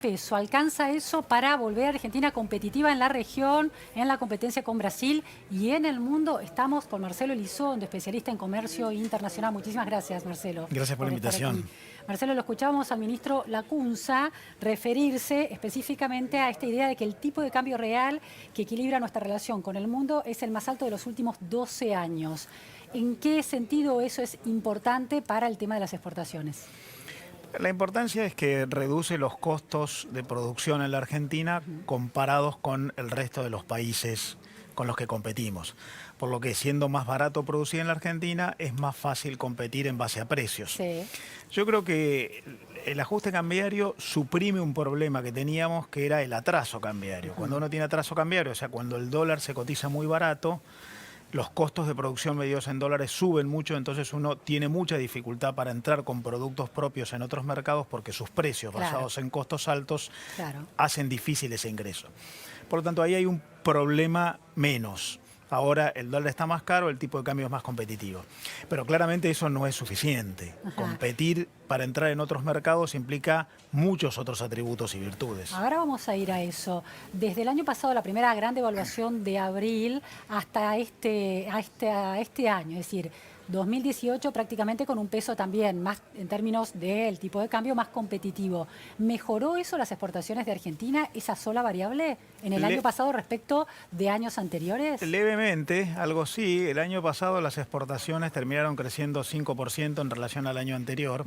peso. ¿Alcanza eso para volver a Argentina competitiva en la región, en la competencia con Brasil y en el mundo? Estamos con Marcelo Elizondo, especialista en comercio internacional. Muchísimas gracias, Marcelo. Gracias por la estar aquí. invitación. Marcelo, lo escuchábamos al ministro Lacunza referirse específicamente a esta idea de que el tipo de cambio real que equilibra nuestra relación con el mundo es el más alto de los últimos 12 años. ¿En qué sentido eso es importante para el tema de las exportaciones? La importancia es que reduce los costos de producción en la Argentina comparados con el resto de los países con los que competimos. Por lo que siendo más barato producir en la Argentina, es más fácil competir en base a precios. Sí. Yo creo que el ajuste cambiario suprime un problema que teníamos, que era el atraso cambiario. Cuando uno tiene atraso cambiario, o sea, cuando el dólar se cotiza muy barato, los costos de producción medidos en dólares suben mucho, entonces uno tiene mucha dificultad para entrar con productos propios en otros mercados porque sus precios basados en costos altos hacen difícil ese ingreso. Por lo tanto, ahí hay un problema menos. Ahora el dólar está más caro, el tipo de cambio es más competitivo. Pero claramente eso no es suficiente. Competir para entrar en otros mercados implica muchos otros atributos y virtudes. Ahora vamos a ir a eso. Desde el año pasado, la primera gran devaluación de abril hasta este año, es decir, 2018 prácticamente con un peso también más en términos del tipo de cambio más competitivo. ¿Mejoró eso las exportaciones de Argentina, esa sola variable, en el año pasado respecto de años anteriores? Levemente, algo sí. El año pasado las exportaciones terminaron creciendo 5% en relación al año anterior.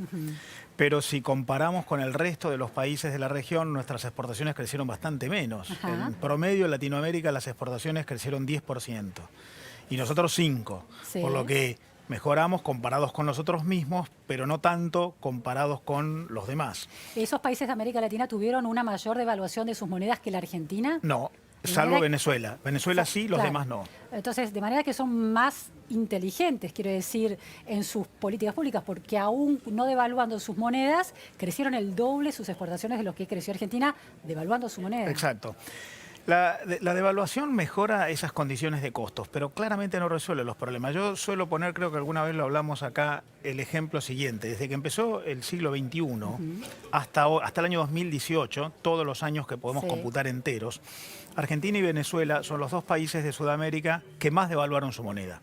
Pero si comparamos con el resto de los países de la región, nuestras exportaciones crecieron bastante menos. En promedio, en Latinoamérica las exportaciones crecieron 10% y nosotros 5%. Sí. Por lo que mejoramos comparados con nosotros mismos, pero no tanto comparados con los demás. ¿Esos países de América Latina tuvieron una mayor devaluación de sus monedas que la Argentina? No, salvo Venezuela. Venezuela sí, los demás no. Entonces, de manera que son más inteligentes, quiero decir, en sus políticas públicas, porque aún no devaluando sus monedas, crecieron el doble sus exportaciones de lo que creció Argentina devaluando su moneda. Exacto. La devaluación mejora esas condiciones de costos, pero claramente no resuelve los problemas. Yo suelo poner, creo que alguna vez lo hablamos acá, el ejemplo siguiente. Desde que empezó el siglo XXI hasta el año 2018, todos los años que podemos computar enteros, Argentina y Venezuela son los dos países de Sudamérica que más devaluaron su moneda.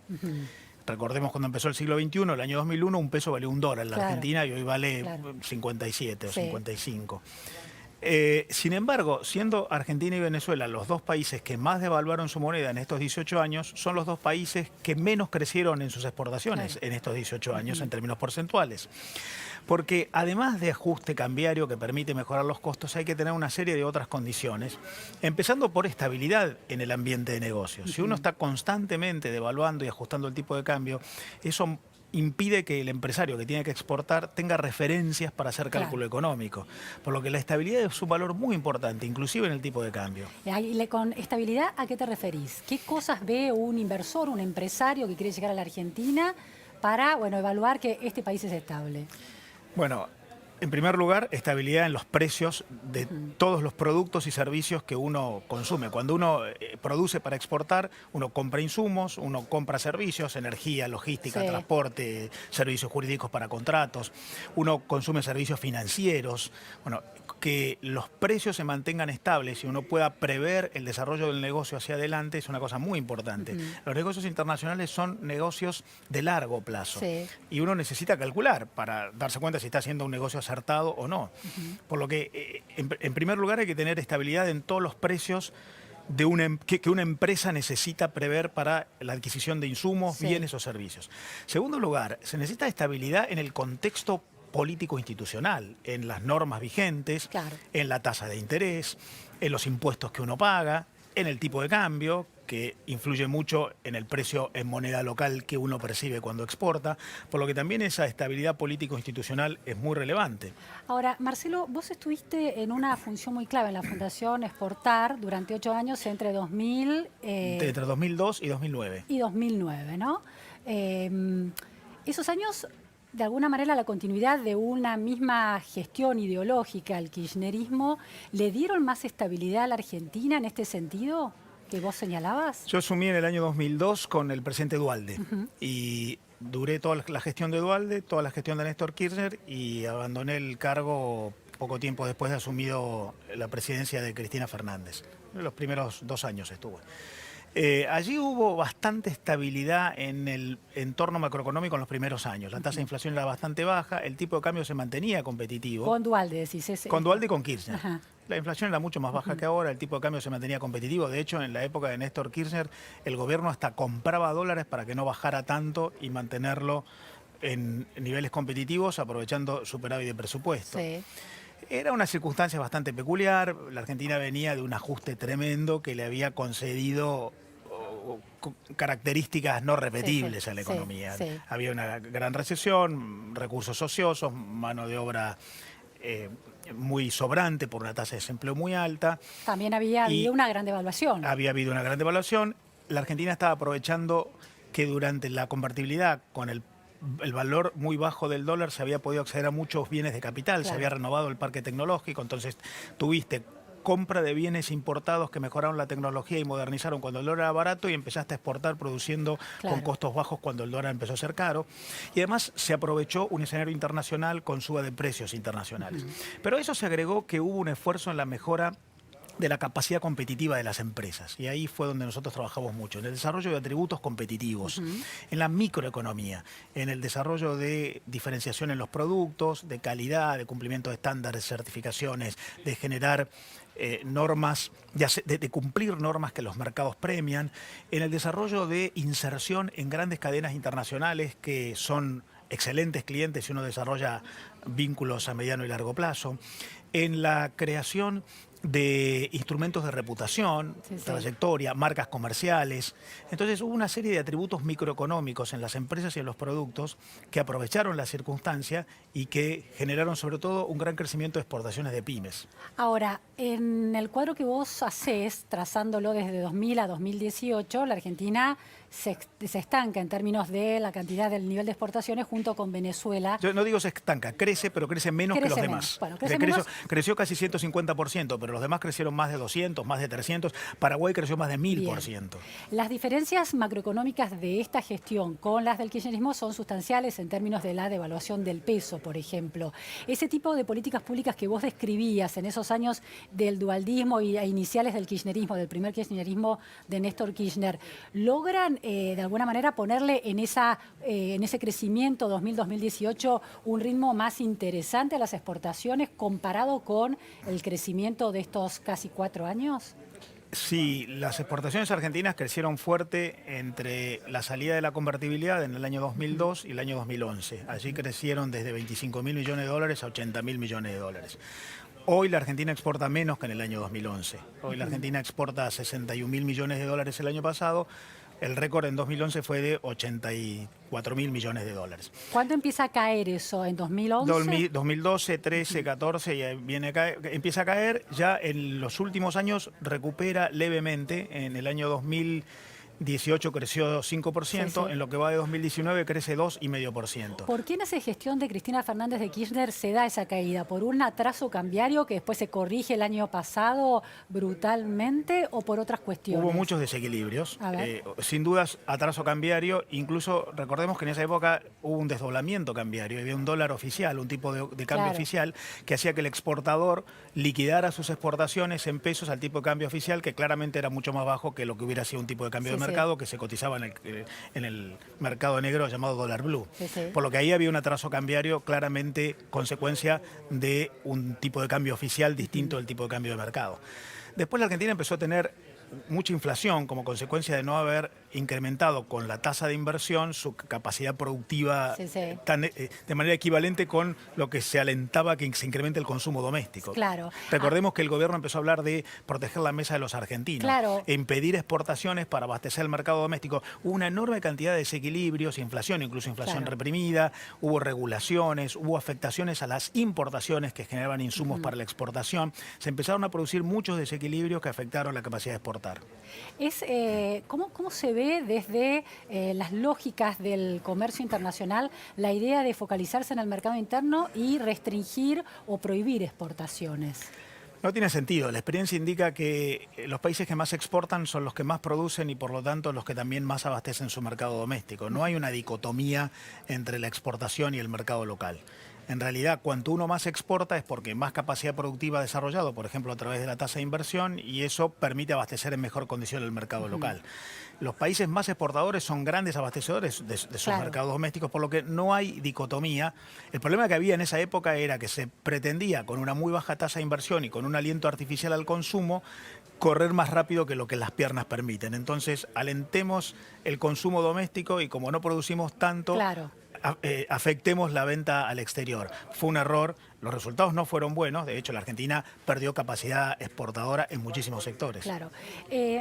Recordemos cuando empezó el siglo XXI, el año 2001, un peso valía $1 en la Argentina y hoy vale 57 o 55. Sin embargo, siendo Argentina y Venezuela los dos países que más devaluaron su moneda en estos 18 años, son los dos países que menos crecieron en sus exportaciones en estos 18 años en términos porcentuales. Porque además de ajuste cambiario que permite mejorar los costos, hay que tener una serie de otras condiciones, empezando por estabilidad en el ambiente de negocios. Si uno está constantemente devaluando y ajustando el tipo de cambio, eso impide que el empresario que tiene que exportar tenga referencias para hacer cálculo económico. Por lo que la estabilidad es un valor muy importante, inclusive en el tipo de cambio. Con estabilidad, ¿a qué te referís? ¿Qué cosas ve un inversor, un empresario que quiere llegar a la Argentina para, evaluar que este país es estable? Bueno, en primer lugar, estabilidad en los precios de todos los productos y servicios que uno consume. Cuando uno produce para exportar, uno compra insumos, uno compra servicios, energía, logística, transporte, servicios jurídicos para contratos, uno consume servicios financieros. Bueno, que los precios se mantengan estables y uno pueda prever el desarrollo del negocio hacia adelante es una cosa muy importante. Los negocios internacionales son negocios de largo plazo y uno necesita calcular para darse cuenta si está haciendo un negocio acertado o no. Por lo que, en primer lugar, hay que tener estabilidad en todos los precios de que una empresa necesita prever para la adquisición de insumos, bienes o servicios. Segundo lugar, se necesita estabilidad en el contexto político institucional, en las normas vigentes, en la tasa de interés, en los impuestos que uno paga, en el tipo de cambio, que influye mucho en el precio en moneda local que uno percibe cuando exporta, por lo que también esa estabilidad político-institucional es muy relevante. Ahora, Marcelo, vos estuviste en una función muy clave en la Fundación Exportar durante 8 años entre 2002 y 2009. Y 2009, ¿no? Esos años, de alguna manera, la continuidad de una misma gestión ideológica, el kirchnerismo, ¿le dieron más estabilidad a la Argentina en este sentido que vos señalabas? Yo asumí en el año 2002 con el presidente Duhalde y duré toda la gestión de Duhalde, toda la gestión de Néstor Kirchner y abandoné el cargo poco tiempo después de asumido la presidencia de Cristina Fernández. Los primeros 2 años estuvo. Allí hubo bastante estabilidad en el entorno macroeconómico en los primeros años. La tasa de inflación era bastante baja, el tipo de cambio se mantenía competitivo. Con Duhalde, decís. Con Duhalde y con Kirchner. Ajá. La inflación era mucho más baja que ahora, el tipo de cambio se mantenía competitivo. De hecho, en la época de Néstor Kirchner, el gobierno hasta compraba dólares para que no bajara tanto y mantenerlo en niveles competitivos, aprovechando superávit de presupuesto. Sí. Era una circunstancia bastante peculiar. La Argentina venía de un ajuste tremendo que le había concedido características no repetibles a la economía. Sí. Había una gran recesión, recursos ociosos, mano de obra muy sobrante por una tasa de desempleo muy alta. También había habido una gran devaluación. Había habido una gran devaluación. La Argentina estaba aprovechando que durante la convertibilidad con el valor muy bajo del dólar se había podido acceder a muchos bienes de capital, se había renovado el parque tecnológico, entonces tuviste compra de bienes importados que mejoraron la tecnología y modernizaron cuando el dólar era barato y empezaste a exportar produciendo con costos bajos cuando el dólar empezó a ser caro. Y además se aprovechó un escenario internacional con suba de precios internacionales. Pero a eso se agregó que hubo un esfuerzo en la mejora de la capacidad competitiva de las empresas. Y ahí fue donde nosotros trabajamos mucho, en el desarrollo de atributos competitivos, en la microeconomía, en el desarrollo de diferenciación en los productos, de calidad, de cumplimiento de estándares, certificaciones, de generar normas, de cumplir normas que los mercados premian, en el desarrollo de inserción en grandes cadenas internacionales que son excelentes clientes si uno desarrolla vínculos a mediano y largo plazo, en la creación de instrumentos de reputación, trayectoria, marcas comerciales. Entonces hubo una serie de atributos microeconómicos en las empresas y en los productos que aprovecharon la circunstancia y que generaron sobre todo un gran crecimiento de exportaciones de pymes. Ahora, en el cuadro que vos hacés, trazándolo desde 2000 a 2018, la Argentina se estanca en términos de la cantidad del nivel de exportaciones junto con Venezuela. Yo no digo se estanca, crece, pero crece menos que los demás. Bueno, creció casi 150%, pero los demás crecieron más de 200, más de 300. Paraguay creció más de 1000%. Bien. Las diferencias macroeconómicas de esta gestión con las del kirchnerismo son sustanciales en términos de la devaluación del peso, por ejemplo. Ese tipo de políticas públicas que vos describías en esos años del dualdismo y iniciales del kirchnerismo, del primer kirchnerismo de Néstor Kirchner, ¿logran de alguna manera ponerle en ese crecimiento 2000-2018 un ritmo más interesante a las exportaciones comparado con el crecimiento de estos casi 4 años? Sí, las exportaciones argentinas crecieron fuerte entre la salida de la convertibilidad en el año 2002 y el año 2011. Allí crecieron desde 25.000 millones de dólares a 80.000 millones de dólares. Hoy la Argentina exporta menos que en el año 2011. Hoy la Argentina exporta 61.000 millones de dólares el año pasado. El récord en 2011 fue de 84.000 millones de dólares. ¿Cuándo empieza a caer eso? ¿En 2011? 2012, 13, 14, y empieza a caer. Ya en los últimos años recupera levemente. En el año 2018 creció 5%, en lo que va de 2019 crece 2,5%. ¿Por qué en esa gestión de Cristina Fernández de Kirchner se da esa caída? ¿Por un atraso cambiario que después se corrige el año pasado brutalmente o por otras cuestiones? Hubo muchos desequilibrios, sin dudas atraso cambiario, incluso recordemos que en esa época hubo un desdoblamiento cambiario, había un dólar oficial, un tipo de cambio oficial que hacía que el exportador liquidara sus exportaciones en pesos al tipo de cambio oficial, que claramente era mucho más bajo que lo que hubiera sido un tipo de cambio de mercado que se cotizaba en el mercado negro llamado dólar blue. Por lo que ahí había un atraso cambiario claramente consecuencia de un tipo de cambio oficial distinto del tipo de cambio de mercado. Después la Argentina empezó a tener mucha inflación como consecuencia de no haber incrementado con la tasa de inversión su capacidad productiva de manera equivalente con lo que se alentaba que se incremente el consumo doméstico. Recordemos que el gobierno empezó a hablar de proteger la mesa de los argentinos, impedir exportaciones para abastecer el mercado doméstico. Hubo una enorme cantidad de desequilibrios, inflación, incluso inflación reprimida, hubo regulaciones, hubo afectaciones a las importaciones que generaban insumos para la exportación. Se empezaron a producir muchos desequilibrios que afectaron la capacidad de exportar. ¿Cómo se ve desde las lógicas del comercio internacional la idea de focalizarse en el mercado interno y restringir o prohibir exportaciones? No tiene sentido. La experiencia indica que los países que más exportan son los que más producen y por lo tanto los que también más abastecen su mercado doméstico. No hay una dicotomía entre la exportación y el mercado local. En realidad, cuanto uno más exporta es porque más capacidad productiva ha desarrollado, por ejemplo, a través de la tasa de inversión, y eso permite abastecer en mejor condición el mercado local. Los países más exportadores son grandes abastecedores de sus mercados domésticos, por lo que no hay dicotomía. El problema que había en esa época era que se pretendía, con una muy baja tasa de inversión y con un aliento artificial al consumo, correr más rápido que lo que las piernas permiten. Entonces, alentemos el consumo doméstico y como no producimos tanto, afectemos la venta al exterior. Fue un error, los resultados no fueron buenos, de hecho la Argentina perdió capacidad exportadora en muchísimos sectores. Claro.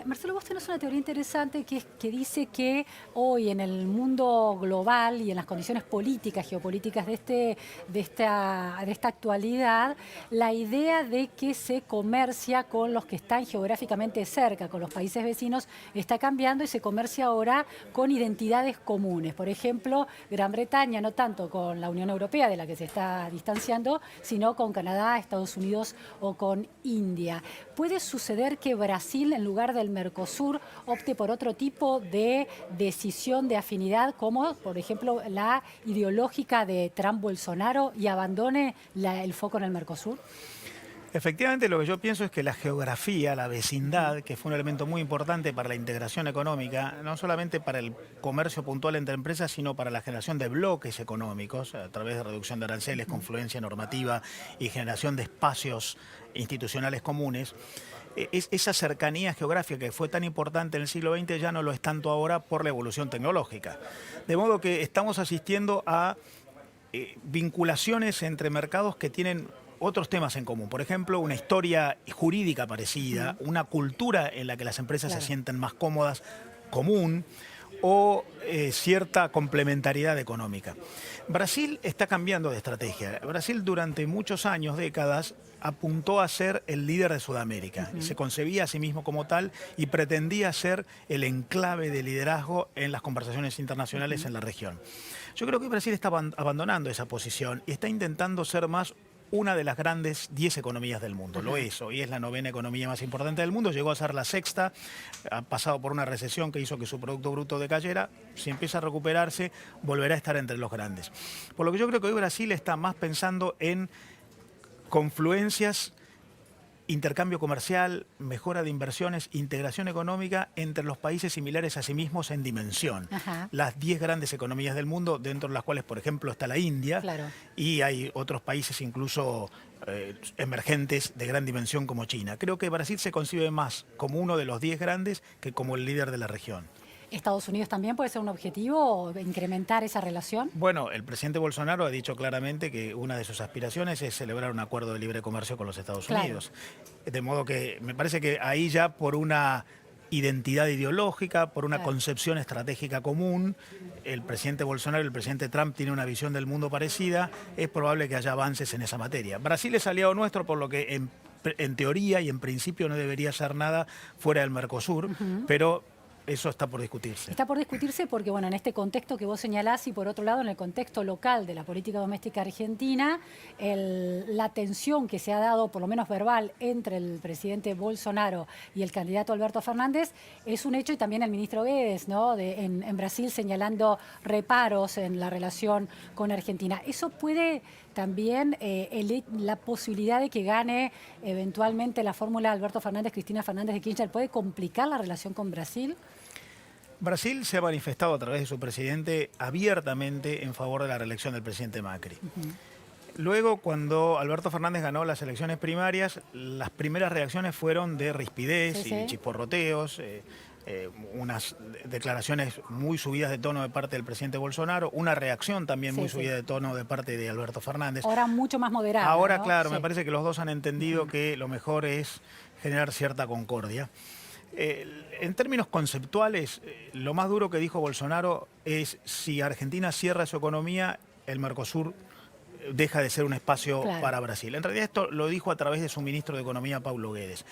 Marcelo, vos tenés una teoría interesante que dice que hoy en el mundo global y en las condiciones políticas, geopolíticas de esta actualidad, la idea de que se comercia con los que están geográficamente cerca, con los países vecinos, está cambiando y se comercia ahora con identidades comunes. Por ejemplo, Gran Bretaña, no tanto con la Unión Europea, de la que se está distanciando, sino con Canadá, Estados Unidos o con India. ¿Puede suceder que Brasil, en lugar del Mercosur, opte por otro tipo de decisión de afinidad, como por ejemplo la ideológica de Trump-Bolsonaro, y abandone el foco en el Mercosur? Efectivamente, lo que yo pienso es que la geografía, la vecindad, que fue un elemento muy importante para la integración económica, no solamente para el comercio puntual entre empresas, sino para la generación de bloques económicos, a través de reducción de aranceles, confluencia normativa y generación de espacios institucionales comunes. Esa cercanía geográfica que fue tan importante en el siglo XX ya no lo es tanto ahora por la evolución tecnológica. De modo que estamos asistiendo a vinculaciones entre mercados que tienen otros temas en común. Por ejemplo, una historia jurídica parecida, una cultura en la que las empresas se sienten más cómodas, común, o cierta complementariedad económica. Brasil está cambiando de estrategia. Brasil durante muchos años, décadas, apuntó a ser el líder de Sudamérica. Se concebía a sí mismo como tal y pretendía ser el enclave de liderazgo en las conversaciones internacionales en la región. Yo creo que Brasil está abandonando esa posición y está intentando ser más una de las grandes 10 economías del mundo. Lo es, hoy es la 9ª economía más importante del mundo, llegó a ser la 6ª, ha pasado por una recesión que hizo que su Producto Bruto decayera, si empieza a recuperarse, volverá a estar entre los grandes. Por lo que yo creo que hoy Brasil está más pensando en confluencias, intercambio comercial, mejora de inversiones, integración económica entre los países similares a sí mismos en dimensión. Las 10 grandes economías del mundo, dentro de las cuales, por ejemplo, está la India, y hay otros países incluso emergentes de gran dimensión como China. Creo que Brasil se concibe más como uno de los 10 grandes que como el líder de la región. ¿Estados Unidos también puede ser un objetivo, incrementar esa relación? Bueno, el presidente Bolsonaro ha dicho claramente que una de sus aspiraciones es celebrar un acuerdo de libre comercio con los Estados Unidos. De modo que me parece que ahí ya por una identidad ideológica, por una concepción estratégica común, el presidente Bolsonaro y el presidente Trump tienen una visión del mundo parecida, es probable que haya avances en esa materia. Brasil es aliado nuestro, por lo que en teoría y en principio no debería hacer nada fuera del Mercosur, pero eso está por discutirse. Está por discutirse porque, bueno, en este contexto que vos señalás y por otro lado en el contexto local de la política doméstica argentina, la tensión que se ha dado, por lo menos verbal, entre el presidente Bolsonaro y el candidato Alberto Fernández es un hecho, y también el ministro Guedes, ¿no?, en Brasil señalando reparos en la relación con Argentina. ¿Eso puede también la posibilidad de que gane eventualmente la fórmula Alberto Fernández, Cristina Fernández de Kirchner, puede complicar la relación con Brasil? Brasil se ha manifestado a través de su presidente abiertamente en favor de la reelección del presidente Macri. Luego, cuando Alberto Fernández ganó las elecciones primarias, las primeras reacciones fueron de rispidez y chisporroteos, unas declaraciones muy subidas de tono de parte del presidente Bolsonaro, una reacción también muy subida de tono de parte de Alberto Fernández. Ahora mucho más moderada, ahora, ¿no? claro, me parece que los dos han entendido que lo mejor es generar cierta concordia. En términos conceptuales, lo más duro que dijo Bolsonaro es: si Argentina cierra su economía, el Mercosur deja de ser un espacio para Brasil. En realidad esto lo dijo a través de su ministro de Economía, Paulo Guedes.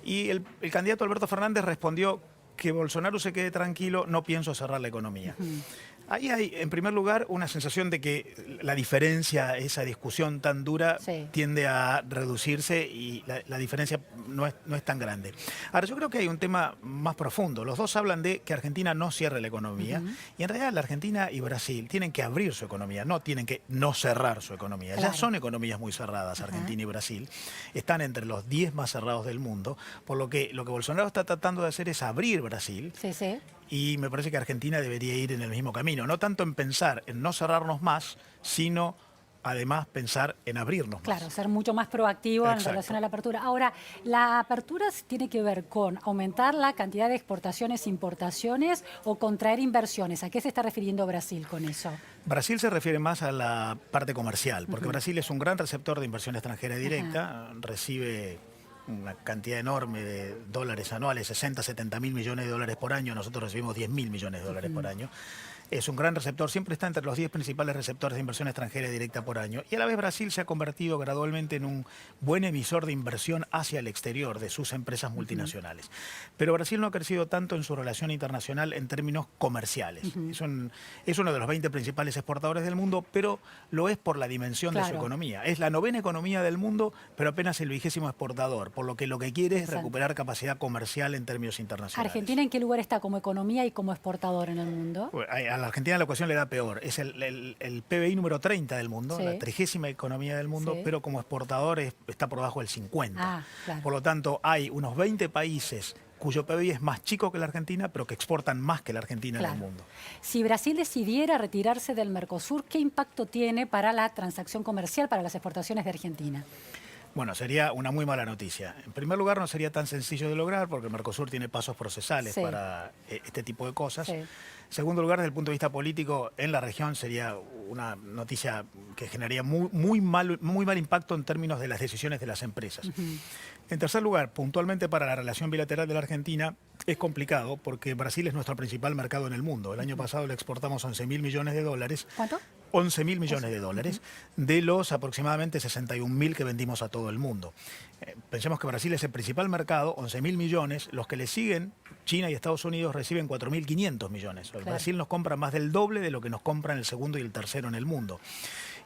Y el candidato Alberto Fernández respondió: que Bolsonaro se quede tranquilo, no pienso cerrar la economía. Ahí hay, en primer lugar, una sensación de que la diferencia, esa discusión tan dura, Sí. tiende a reducirse y la diferencia no es tan grande. Ahora, yo creo que hay un tema más profundo. Los dos hablan de que Argentina no cierre la economía y en realidad la Argentina y Brasil tienen que abrir su economía, no tienen que no cerrar su economía. Claro. Ya son economías muy cerradas, Argentina y Brasil. Están entre los 10 más cerrados del mundo, por lo que Bolsonaro está tratando de hacer es abrir Brasil. Sí, sí. Y me parece que Argentina debería ir en el mismo camino, no tanto en pensar en no cerrarnos más, sino además pensar en abrirnos más. Claro, ser mucho más proactivo en Exacto. relación a la apertura. Ahora, la apertura tiene que ver con aumentar la cantidad de exportaciones, importaciones o contraer inversiones. ¿A qué se está refiriendo Brasil con eso? Brasil se refiere más a la parte comercial, porque Brasil es un gran receptor de inversión extranjera directa, recibe una cantidad enorme de dólares anuales, 60, 70 mil millones de dólares por año, nosotros recibimos 10 mil millones de dólares por año. Es un gran receptor, siempre está entre los 10 principales receptores de inversión extranjera directa por año. Y a la vez Brasil se ha convertido gradualmente en un buen emisor de inversión hacia el exterior de sus empresas multinacionales. Pero Brasil no ha crecido tanto en su relación internacional en términos comerciales. Es uno de los 20 principales exportadores del mundo, pero lo es por la dimensión de su economía. Es la 9ª economía del mundo, pero apenas el 20º exportador, por lo que quiere es recuperar capacidad comercial en términos internacionales. ¿Argentina en qué lugar está como economía y como exportador en el mundo? A la Argentina la ecuación le da peor. Es el PBI número 30 del mundo, la 30ª economía del mundo, pero como exportador está por debajo del 50. Claro. Por lo tanto, hay unos 20 países cuyo PBI es más chico que la Argentina, pero que exportan más que la Argentina en el mundo. Si Brasil decidiera retirarse del Mercosur, ¿qué impacto tiene para la transacción comercial, para las exportaciones de Argentina? Bueno, sería una muy mala noticia. En primer lugar, no sería tan sencillo de lograr porque el Mercosur tiene pasos procesales para este tipo de cosas. En segundo lugar, desde el punto de vista político, en la región sería una noticia que generaría muy mal impacto en términos de las decisiones de las empresas. En tercer lugar, puntualmente para la relación bilateral de la Argentina, es complicado porque Brasil es nuestro principal mercado en el mundo. El año pasado le exportamos 11 mil millones de dólares. ¿Cuánto? 11 mil millones de dólares de los aproximadamente 61 mil que vendimos a todo el mundo. Pensemos que Brasil es el principal mercado, 11 mil millones. Los que le siguen, China y Estados Unidos, reciben 4.500 millones. Brasil nos compra más del doble de lo que nos compran el segundo y el tercero en el mundo.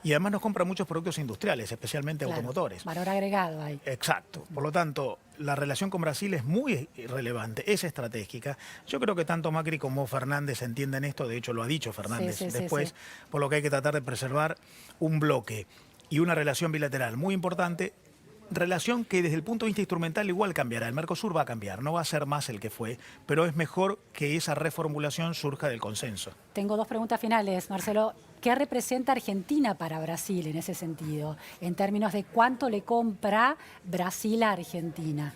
Y además nos compra muchos productos industriales, especialmente automotores. Valor agregado ahí. Exacto. Por lo tanto, la relación con Brasil es muy relevante, es estratégica. Yo creo que tanto Macri como Fernández entienden esto, de hecho lo ha dicho Fernández después, por lo que hay que tratar de preservar un bloque y una relación bilateral muy importante. Relación que desde el punto de vista instrumental igual cambiará. El Mercosur va a cambiar, no va a ser más el que fue, pero es mejor que esa reformulación surja del consenso. Tengo dos preguntas finales, Marcelo. ¿Qué representa Argentina para Brasil en ese sentido? En términos de cuánto le compra Brasil a Argentina.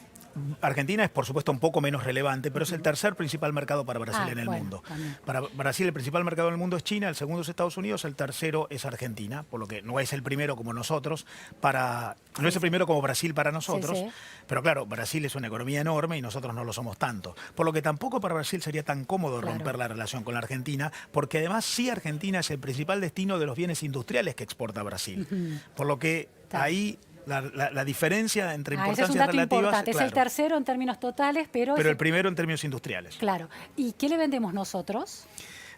Argentina es, por supuesto, un poco menos relevante, pero es el tercer principal mercado para Brasil en el mundo. También. Para Brasil el principal mercado del mundo es China, el segundo es Estados Unidos, el tercero es Argentina, por lo que no es el primero como nosotros, no es el primero como Brasil para nosotros, pero claro, Brasil es una economía enorme y nosotros no lo somos tanto. Por lo que tampoco para Brasil sería tan cómodo romper la relación con la Argentina, porque además sí Argentina es el principal destino de los bienes industriales que exporta Brasil. Por lo que ahí la diferencia entre importancias ese es un dato relativas... importante. Es el tercero en términos totales, pero el primero en términos industriales. Claro. ¿Y qué le vendemos nosotros?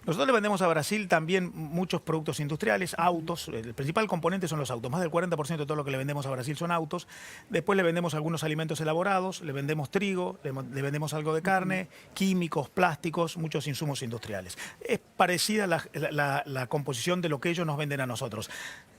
Nosotros le vendemos a Brasil también muchos productos industriales, autos. El principal componente son los autos. Más del 40% de todo lo que le vendemos a Brasil son autos. Después le vendemos algunos alimentos elaborados, le vendemos trigo, le vendemos algo de carne, químicos, plásticos, muchos insumos industriales. Es parecida la composición de lo que ellos nos venden a nosotros.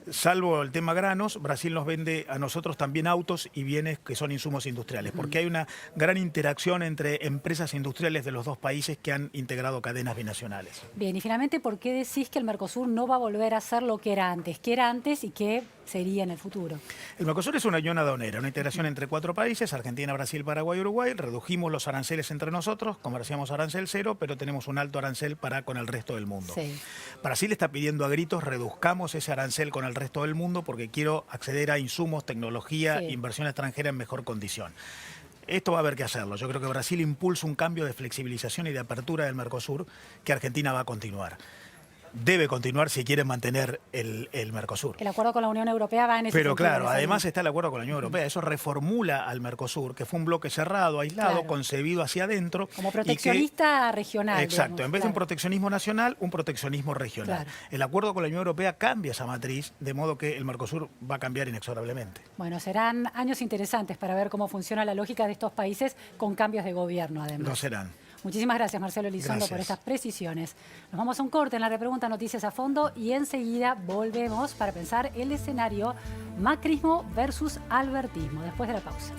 Salvo el tema granos, Brasil nos vende a nosotros también autos y bienes que son insumos industriales, porque hay una gran interacción entre empresas industriales de los dos países que han integrado cadenas binacionales. Bien, y finalmente, ¿por qué decís que el Mercosur no va a volver a ser lo que era antes? ¿Qué era antes y qué sería en el futuro? El Mercosur es una unión aduanera, una integración entre 4 países, Argentina, Brasil, Paraguay y Uruguay. Redujimos los aranceles entre nosotros, comerciamos arancel cero, pero tenemos un alto arancel con el resto del mundo. Brasil está pidiendo a gritos, reduzcamos ese arancel con el resto del mundo porque quiero acceder a insumos, tecnología, inversión extranjera en mejor condición. Esto va a haber que hacerlo. Yo creo que Brasil impulsa un cambio de flexibilización y de apertura del Mercosur que Argentina va a continuar. debe continuar si quieren mantener el Mercosur. El acuerdo con la Unión Europea va en ese Pero sentido, claro, en esa además línea. está el acuerdo con la Unión Europea. Eso reformula al Mercosur, que fue un bloque cerrado, aislado, Claro. concebido hacia adentro. Como y que- proteccionista regional. Exacto, digamos, en vez de un claro. proteccionismo nacional, un proteccionismo regional. Claro. El acuerdo con la Unión Europea cambia esa matriz, de modo que el Mercosur va a cambiar inexorablemente. Bueno, serán años interesantes para ver cómo funciona la lógica de estos países con cambios de gobierno, además. Lo serán. Muchísimas gracias, Marcelo Elizondo, por Gracias. estas precisiones. Nos vamos a un corte en la repregunta Noticias a Fondo y enseguida volvemos para pensar el escenario macrismo versus albertismo, después de la pausa.